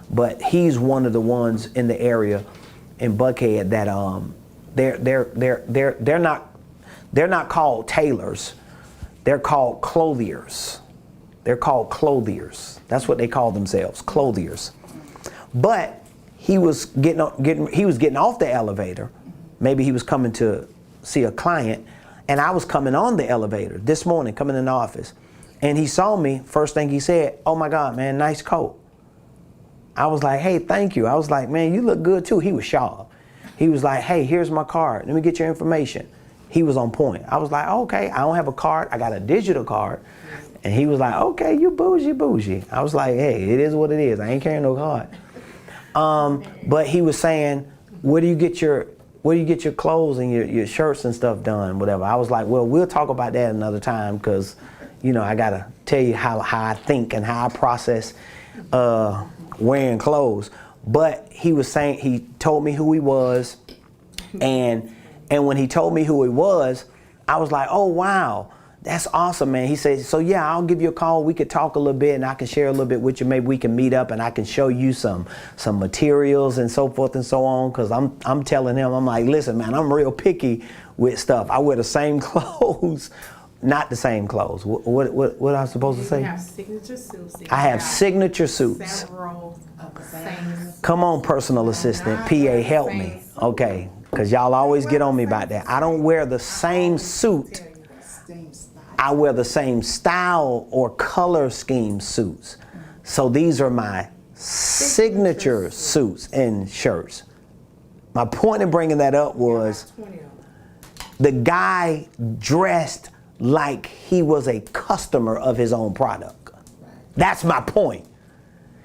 but he's one of the ones in the area in Buckhead that they're not called tailors, they're called clothiers. They're called clothiers. That's what they call themselves, clothiers. But he was getting off the elevator. Maybe he was coming to see a client, and I was coming on the elevator this morning, coming in the office. And he saw me, first thing he said, oh my God, man, nice coat. I was like, hey, thank you. I was like, man, you look good too. He was sharp. He was like, hey, here's my card. Let me get your information. He was on point. I was like, okay, I don't have a card. I got a digital card. And he was like, okay, you bougie. I was like, hey, it is what it is. I ain't carrying no card. But he was saying, where do you get your clothes and your shirts and stuff done, whatever. I was like, well, we'll talk about that another time because, I got to tell you how I think and how I process wearing clothes. But he was saying, he told me who he was. And when he told me who he was, I was like, oh, wow. That's awesome, man. He said, so yeah, I'll give you a call. We could talk a little bit and I can share a little bit with you. Maybe we can meet up and I can show you some materials and so forth and so on. Cause I'm telling him, I'm like, listen, man, I'm real picky with stuff. I wear the same clothes, not the same clothes. What am I supposed to say? You have signature suits. I have signature suits. Several of the same. Come on, personal assistant, PA, help me. Okay, cause y'all always get on me about that. I don't wear the same suit. I wear the same style or color scheme suits. So these are my signature suits and shirts. My point in bringing that up was the guy dressed like he was a customer of his own product. That's my point.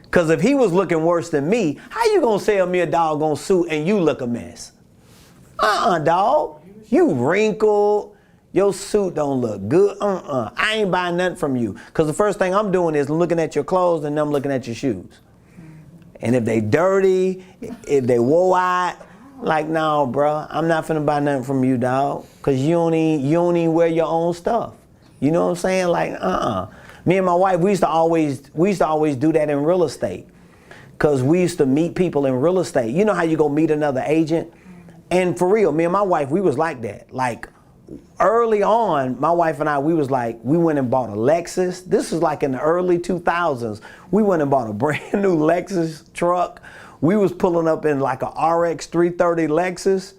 Because if he was looking worse than me, how you gonna sell me a doggone suit and you look a mess? Dog. You wrinkled. Your suit don't look good. I ain't buying nothing from you. Because the first thing I'm doing is looking at your clothes and I'm looking at your shoes. And if they dirty, if they wore out, like, no, bro, I'm not finna buy nothing from you, dog. Because you don't even wear your own stuff. You know what I'm saying? Like, Me and my wife, we used to always do that in real estate. Because we used to meet people in real estate. You know how you go meet another agent? And for real, me and my wife, we was like that. Like, early on, my wife and I, we went and bought a Lexus. This was like in the early 2000s. We went and bought a brand new Lexus truck. We was pulling up in like a RX 330 Lexus.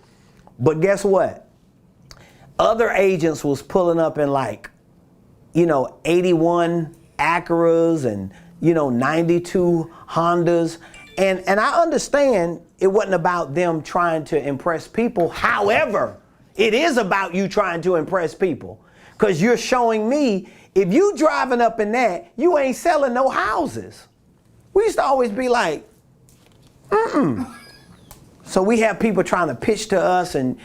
But guess what? Other agents was pulling up in like, 81 Acuras and, 92 Hondas. And I understand it wasn't about them trying to impress people. However, it is about you trying to impress people. Because you're showing me, if you driving up in that, you ain't selling no houses. We used to always be like, So we have people trying to pitch to us and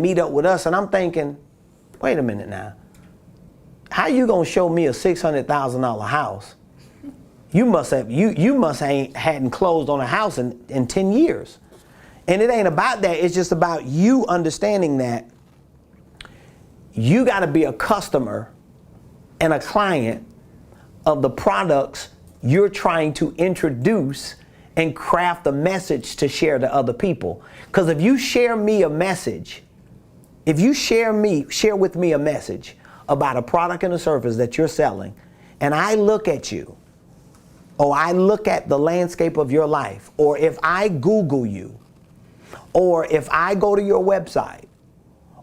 meet up with us. And I'm thinking, wait a minute now. How you gonna show me a $600,000 house? You must hadn't closed on a house in 10 years. And it ain't about that. It's just about you understanding that you got to be a customer and a client of the products you're trying to introduce and craft a message to share to other people. Because if you share me a message, if you share with me a message about a product and a service that you're selling, and I look at you, or I look at the landscape of your life, or if I Google you, or if I go to your website,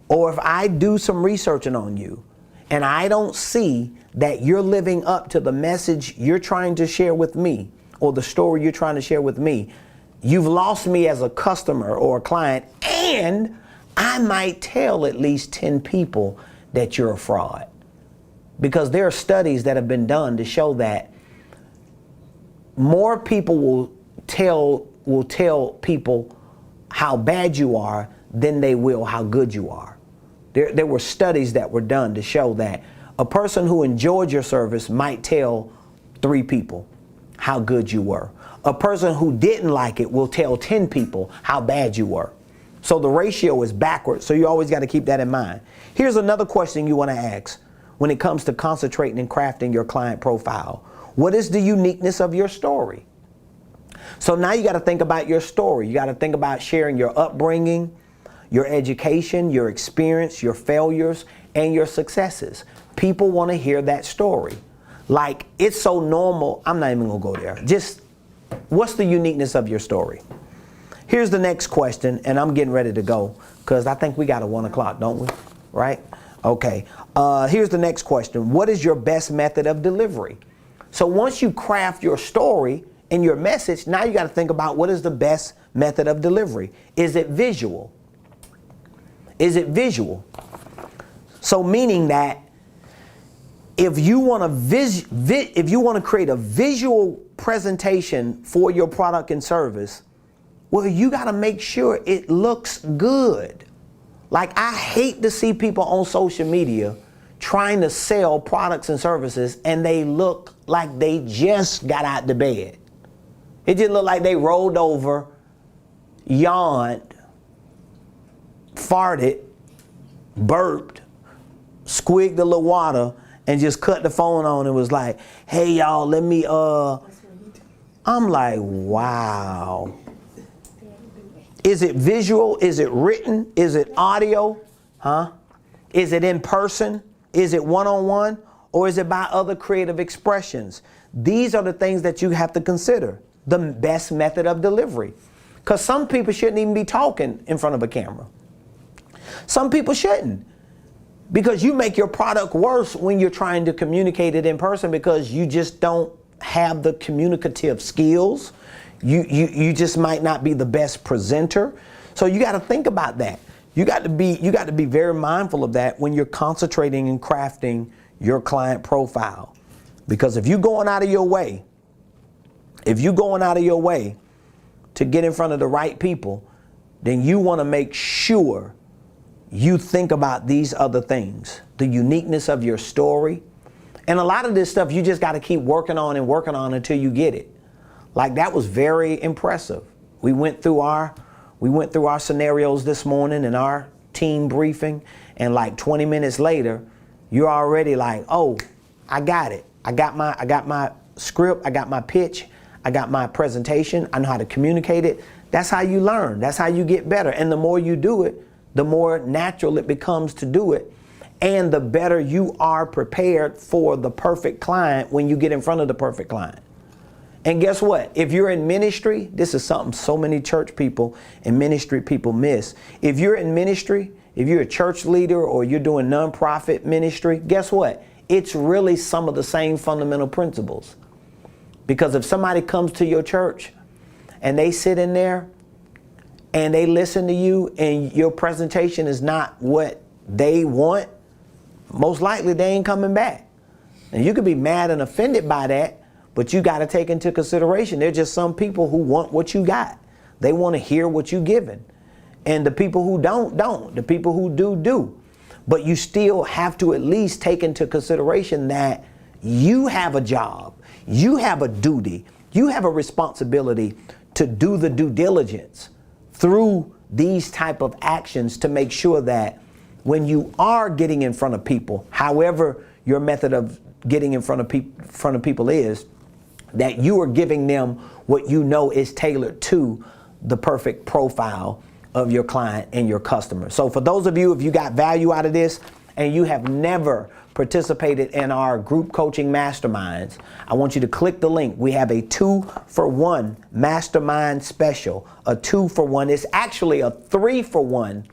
or if I do some researching on you, and I don't see that you're living up to the message you're trying to share with me, or the story you're trying to share with me, you've lost me as a customer or a client, and I might tell at least 10 people that you're a fraud. Because there are studies that have been done to show that more people will tell people how bad you are than they will how good you are. There were studies that were done to show that a person who enjoyed your service might tell 3 people how good you were. A person who didn't like it will tell 10 people how bad you were. So the ratio is backwards, so you always got to keep that in mind. Here's another question you want to ask when it comes to concentrating and crafting your client profile. What is the uniqueness of your story? So now you got to think about your story. You got to think about sharing your upbringing, your education, your experience, your failures, and your successes. People want to hear that story. Like, it's so normal. I'm not even going to go there. Just, what's the uniqueness of your story? Here's the next question, and I'm getting ready to go because I think we got a 1 o'clock, don't we? Right? Okay. Here's the next question. What is your best method of delivery? So once you craft your story and your message, now you got to think about what is the best method of delivery. Is it visual? Is it visual? So meaning that if you want to create a visual presentation for your product and service, well, you got to make sure it looks good. Like, I hate to see people on social media trying to sell products and services and they look like they just got out the bed. It just looked like they rolled over, yawned, farted, burped, squigged a little water, and just cut the phone on and was like, hey y'all, let me, I'm like, wow. Is it visual? Is it written? Is it audio? Huh? Is it in person? Is it one-on-one? Or is it by other creative expressions? These are the things that you have to consider. The best method of delivery. Because some people shouldn't even be talking in front of a camera. Some people shouldn't. Because you make your product worse when you're trying to communicate it in person because you just don't have the communicative skills. You just might not be the best presenter. So you got to think about that. You got to be very mindful of that when you're concentrating and crafting your client profile. Because if you're going out of your way, to get in front of the right people, then you want to make sure you think about these other things, the uniqueness of your story. And a lot of this stuff you just got to keep working on until you get it. Like, that was very impressive. We went through our scenarios this morning in our team briefing, and like 20 minutes later, you're already like, oh, I got it. I got my script, I got my pitch, I got my presentation, I know how to communicate it. That's how you learn. That's how you get better. And the more you do it, the more natural it becomes to do it. And the better you are prepared for the perfect client when you get in front of the perfect client. And guess what? If you're in ministry, this is something so many church people and ministry people miss. If you're in ministry, if you're a church leader or you're doing nonprofit ministry, guess what? It's really some of the same fundamental principles. Because if somebody comes to your church and they sit in there and they listen to you and your presentation is not what they want, most likely they ain't coming back. And you could be mad and offended by that, but you got to take into consideration there's just some people who want what you got. They want to hear what you're giving. And the people who don't. The people who do. But you still have to at least take into consideration that you have a job, you have a duty, you have a responsibility to do the due diligence through these type of actions to make sure that when you are getting in front of people, however your method of getting in front of people is that you are giving them what you know is tailored to the perfect profile of your client and your customer. So for those of you, if you got value out of this and you have never participated in our group coaching masterminds, I want you to click the link. We have a 2-for-1 mastermind special, a 2-for-1. It's actually a 3-for-1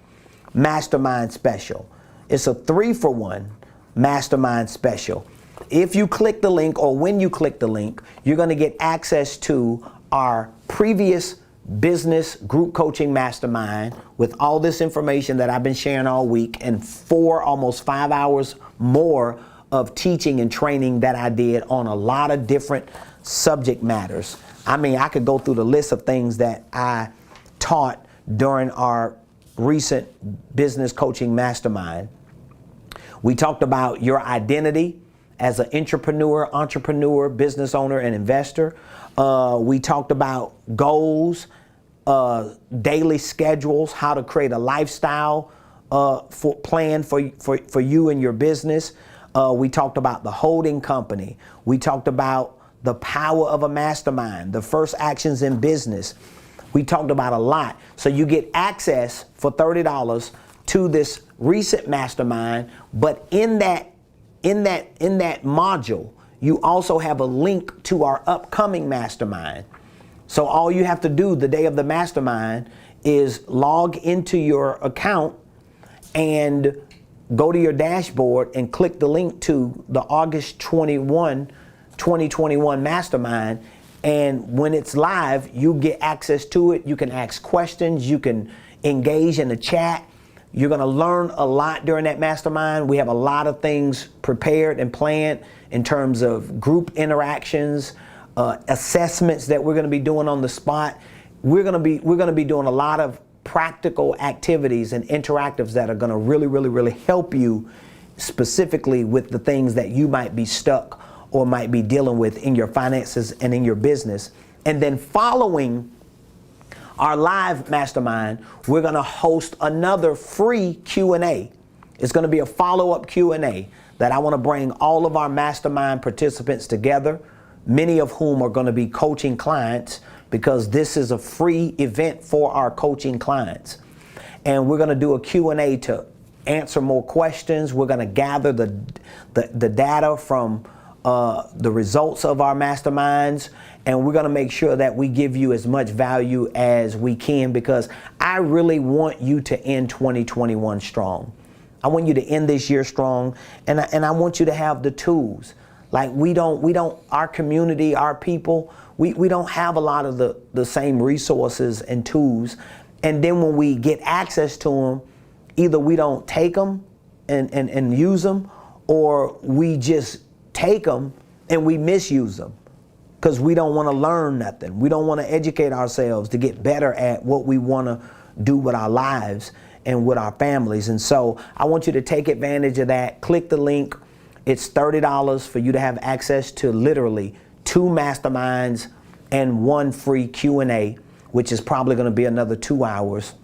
mastermind special. It's a 3-for-1 mastermind special. If you click the link, or when you click the link, you're going to get access to our previous business group coaching mastermind with all this information that I've been sharing all week, and almost 5 hours more of teaching and training that I did on a lot of different subject matters. I mean, I could go through the list of things that I taught during our recent business coaching mastermind. We talked about your identity as an entrepreneur, business owner, and investor. We talked about goals, daily schedules, how to create a lifestyle plan for you and your business. We talked about the holding company. We talked about the power of a mastermind, the first actions in business. We talked about a lot. So you get access for $30 to this recent mastermind, but in that module, you also have a link to our upcoming mastermind. So all you have to do the day of the mastermind is log into your account and go to your dashboard and click the link to the August 21, 2021 mastermind. And when it's live, you get access to it. You can ask questions. You can engage in the chat. You're going to learn a lot during that mastermind. We have a lot of things prepared and planned in terms of group interactions, assessments that we're going to be doing on the spot. We're going to be doing a lot of practical activities and interactives that are going to really help you specifically with the things that you might be stuck or might be dealing with in your finances and in your business. And then following our live mastermind, we're going to host another free Q&A. It's going to be a follow-up Q&A that I want to bring all of our mastermind participants together, many of whom are going to be coaching clients, because this is a free event for our coaching clients. And we're going to do a Q&A to answer more questions. We're going to gather the data from the results of our masterminds, and we're going to make sure that we give you as much value as we can, because I really want you to end 2021 strong. I want you to end this year strong, and I want you to have the tools. Like our community, our people, we don't have a lot of the same resources and tools. And then when we get access to them, either we don't take them and use them, or we just take them and we misuse them because we don't want to learn nothing. We don't want to educate ourselves to get better at what we want to do with our lives and with our families. And so I want you to take advantage of that. Click the link. It's $30 for you to have access to literally 2 masterminds and 1 free Q&A, which is probably going to be another 2 hours.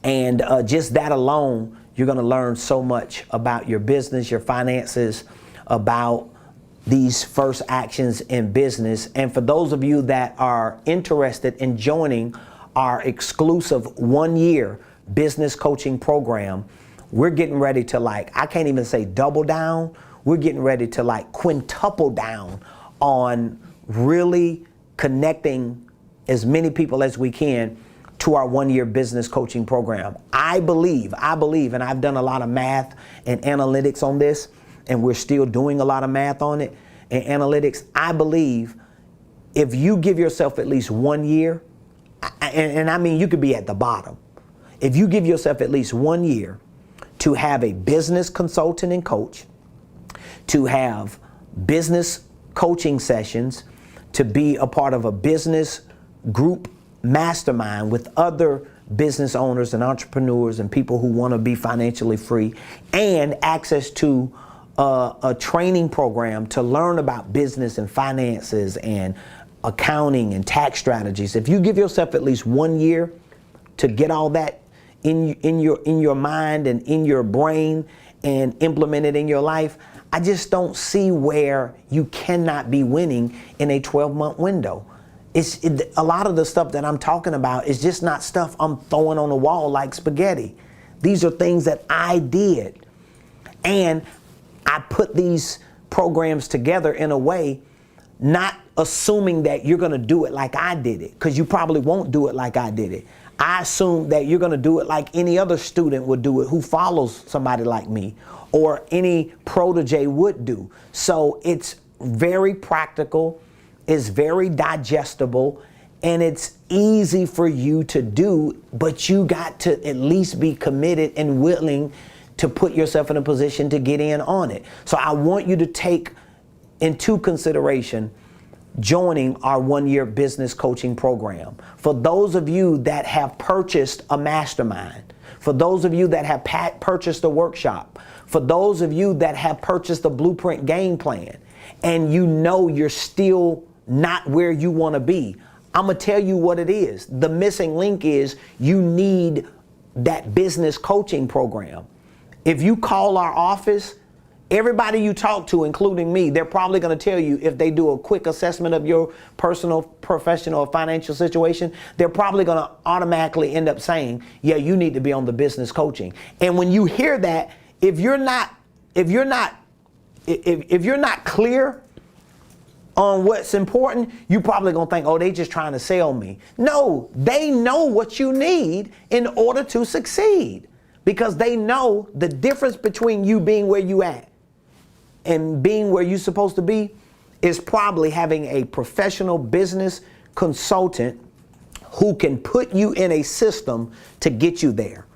And just that alone, you're going to learn so much about your business, your finances, about these first actions in business. And for those of you that are interested in joining our exclusive 1-year business coaching program, we're getting ready to, I can't even say double down. We're getting ready to quintuple down on really connecting as many people as we can to our 1-year business coaching program. I believe, and I've done a lot of math and analytics on this, and we're still doing a lot of math on it and analytics. I believe if you give yourself at least 1 year, and I mean you could be at the bottom, if you give yourself at least 1 year to have a business consultant and coach, to have business coaching sessions, to be a part of a business group mastermind with other business owners and entrepreneurs and people who want to be financially free, and access to a training program to learn about business and finances and accounting and tax strategies. If you give yourself at least 1 year to get all that in your mind and in your brain and implement it in your life, I just don't see where you cannot be winning in a 12-month window. A lot of the stuff that I'm talking about is just not stuff I'm throwing on the wall like spaghetti. These are things that I did. And I put these programs together in a way, not assuming that you're going to do it like I did it, because you probably won't do it like I did it. I assume that you're going to do it like any other student would do it who follows somebody like me, or any protege would do. So it's very practical, it's very digestible, and it's easy for you to do, but you got to at least be committed and willing to put yourself in a position to get in on it. So I want you to take into consideration joining our 1-year business coaching program. For those of you that have purchased a mastermind, for those of you that have purchased a workshop, for those of you that have purchased a blueprint game plan, and you know you're still not where you want to be, I'm going to tell you what it is. The missing link is you need that business coaching program. If you call our office, everybody you talk to, including me, they're probably going to tell you, if they do a quick assessment of your personal, professional, or financial situation, they're probably going to automatically end up saying, yeah, you need to be on the business coaching. And when you hear that, if you're not clear on what's important, you probably going to think, oh, they just trying to sell me. No, they know what you need in order to succeed, because they know the difference between you being where you at and being where you're supposed to be is probably having a professional business consultant who can put you in a system to get you there,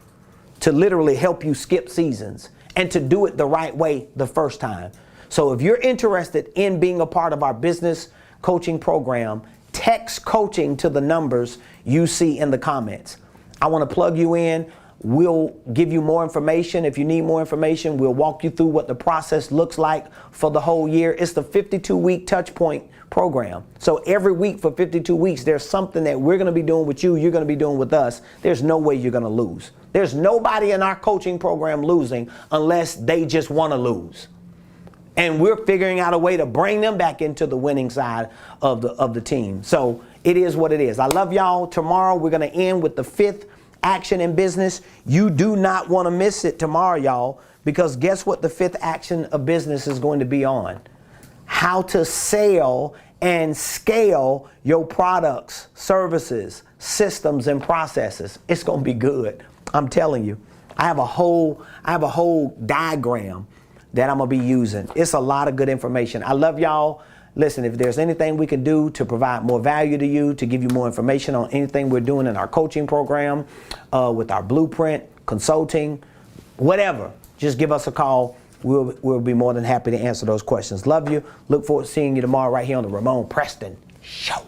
to literally help you skip seasons and to do it the right way the first time. So if you're interested in being a part of our business coaching program, text coaching to the numbers you see in the comments. I want to plug you in. We'll give you more information. If you need more information, we'll walk you through what the process looks like for the whole year. It's the 52-week touch point program. So every week for 52 weeks, there's something that we're going to be doing with you, you're going to be doing with us. There's no way you're going to lose. There's nobody in our coaching program losing unless they just want to lose. And we're figuring out a way to bring them back into the winning side of the team. So it is what it is. I love y'all. Tomorrow we're going to end with the 5th action in business. You do not want to miss it tomorrow, y'all, because guess what the 5th action of business is going to be on? How to sell and scale your products, services, systems, and processes. It's going to be good. I'm telling you. I have a whole diagram that I'm going to be using. It's a lot of good information. I love y'all. Listen, if there's anything we can do to provide more value to you, to give you more information on anything we're doing in our coaching program, with our blueprint, consulting, whatever, just give us a call. We'll be more than happy to answer those questions. Love you. Look forward to seeing you tomorrow right here on the Ramon Preston Show.